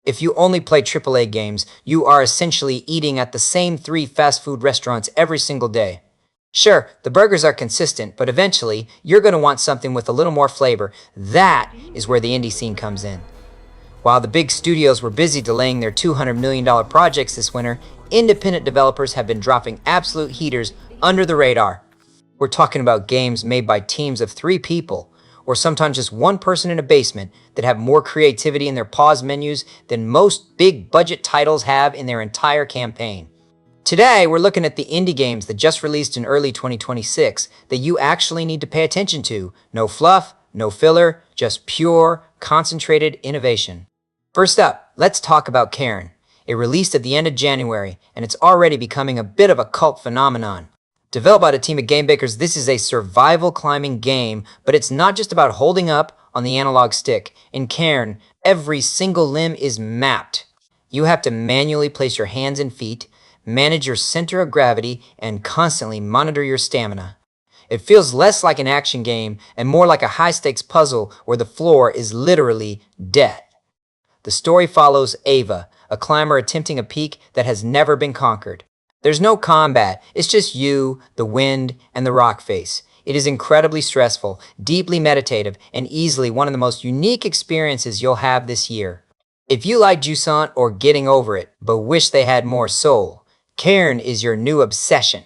If you only play AAA games, you are essentially eating at the same 3 fast food restaurants every single day. Sure, the burgers are consistent, but eventually, you're going to want something with a little more flavor. That is where the indie scene comes in. While the big studios were busy delaying their $200 million projects this winter, independent developers have been dropping absolute heaters under the radar. We're talking about games made by teams of 3 people, or sometimes just one person in a basement, that have more creativity in their pause menus than most big budget titles have in their entire campaign. Today, we're looking at the indie games that just released in early 2026 that you actually need to pay attention to. No fluff, no filler, just pure, concentrated innovation. First up, let's talk about Cairn. It released at the end of January, and it's already becoming a bit of a cult phenomenon. Developed by a team of game bakers, this is a survival climbing game, but it's not just about holding up on the analog stick. In Cairn, every single limb is mapped. You have to manually place your hands and feet, manage your center of gravity, and constantly monitor your stamina. It feels less like an action game and more like a high-stakes puzzle where the floor is literally death. The story follows Ava, a climber attempting a peak that has never been conquered. There's no combat, it's just you, the wind, and the rock face. It is incredibly stressful, deeply meditative, and easily one of the most unique experiences you'll have this year. If you like Jusant or Getting Over It, but wish they had more soul, Cairn is your new obsession.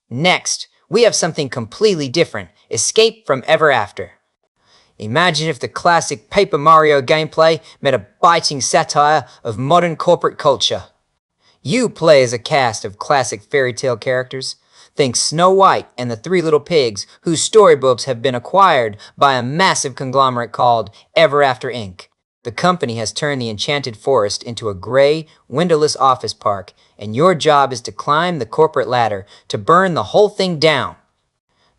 Next, we have something completely different, Escape from Ever After. Imagine if the classic Paper Mario gameplay met a biting satire of modern corporate culture. You play as a cast of classic fairy tale characters. Think Snow White and the 3 Little Pigs, whose storybooks have been acquired by a massive conglomerate called Ever After Inc. The company has turned the enchanted forest into a gray, windowless office park, and your job is to climb the corporate ladder to burn the whole thing down.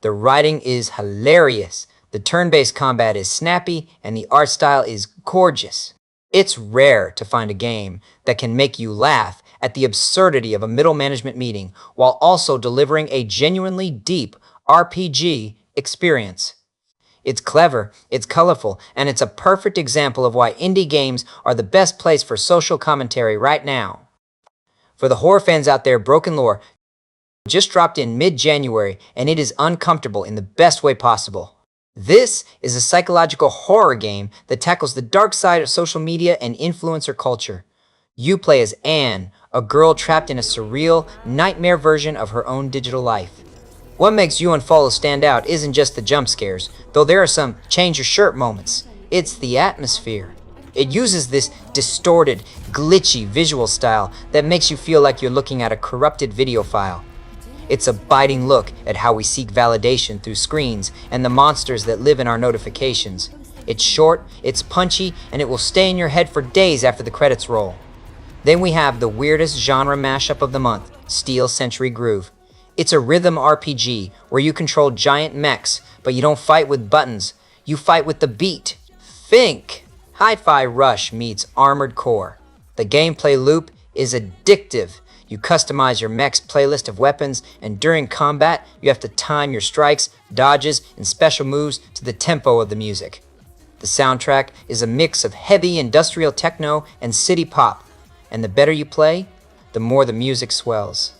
The writing is hilarious. The turn-based combat is snappy, and the art style is gorgeous. It's rare to find a game that can make you laugh at the absurdity of a middle management meeting while also delivering a genuinely deep RPG experience. It's clever, it's colorful, and it's a perfect example of why indie games are the best place for social commentary right now. For the horror fans out there, Broken Lore just dropped in mid-January, and it is uncomfortable in the best way possible. This is a psychological horror game that tackles the dark side of social media and influencer culture. You play as Anne, a girl trapped in a surreal, nightmare version of her own digital life. What makes You Unfollow stand out isn't just the jump scares, though there are some change your shirt moments. It's the atmosphere. It uses this distorted, glitchy visual style that makes you feel like you're looking at a corrupted video file. It's a biting look at how we seek validation through screens and the monsters that live in our notifications. It's short, it's punchy, and it will stay in your head for days after the credits roll. Then we have the weirdest genre mashup of the month, Steel Century Groove. It's a rhythm RPG where you control giant mechs, but you don't fight with buttons, you fight with the beat. Think! Hi-Fi Rush meets Armored Core. The gameplay loop is addictive. You customize your mech's playlist of weapons, and during combat, you have to time your strikes, dodges, and special moves to the tempo of the music. The soundtrack is a mix of heavy industrial techno and city pop, and the better you play, the more the music swells.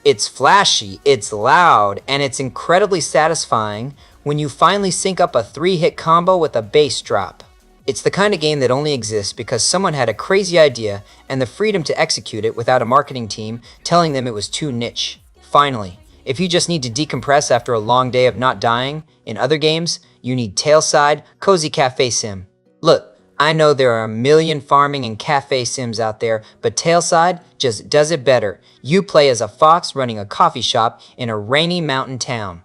It's flashy, it's loud, and it's incredibly satisfying when you finally sync up a 3-hit combo with a bass drop. It's the kind of game that only exists because someone had a crazy idea and the freedom to execute it without a marketing team telling them it was too niche. Finally, if you just need to decompress after a long day of not dying, in other games, you need Tailside Cozy Cafe Sim. Look, I know there are a million farming and cafe sims out there, but Tailside just does it better. You play as a fox running a coffee shop in a rainy mountain town.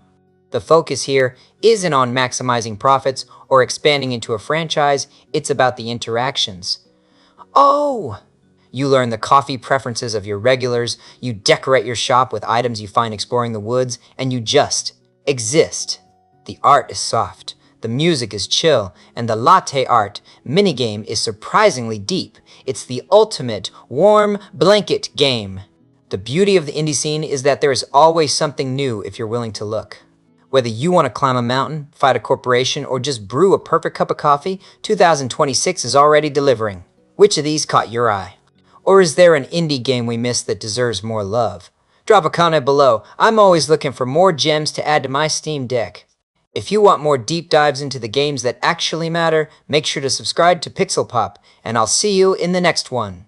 The focus here isn't on maximizing profits or expanding into a franchise, it's about the interactions. Oh! You learn the coffee preferences of your regulars, you decorate your shop with items you find exploring the woods, and you just exist. The art is soft, the music is chill, and the latte art minigame is surprisingly deep. It's the ultimate warm blanket game. The beauty of the indie scene is that there is always something new if you're willing to look. Whether you want to climb a mountain, fight a corporation, or just brew a perfect cup of coffee, 2026 is already delivering. Which of these caught your eye? Or is there an indie game we missed that deserves more love? Drop a comment below. I'm always looking for more gems to add to my Steam deck. If you want more deep dives into the games that actually matter, make sure to subscribe to Pixel Pop, and I'll see you in the next one.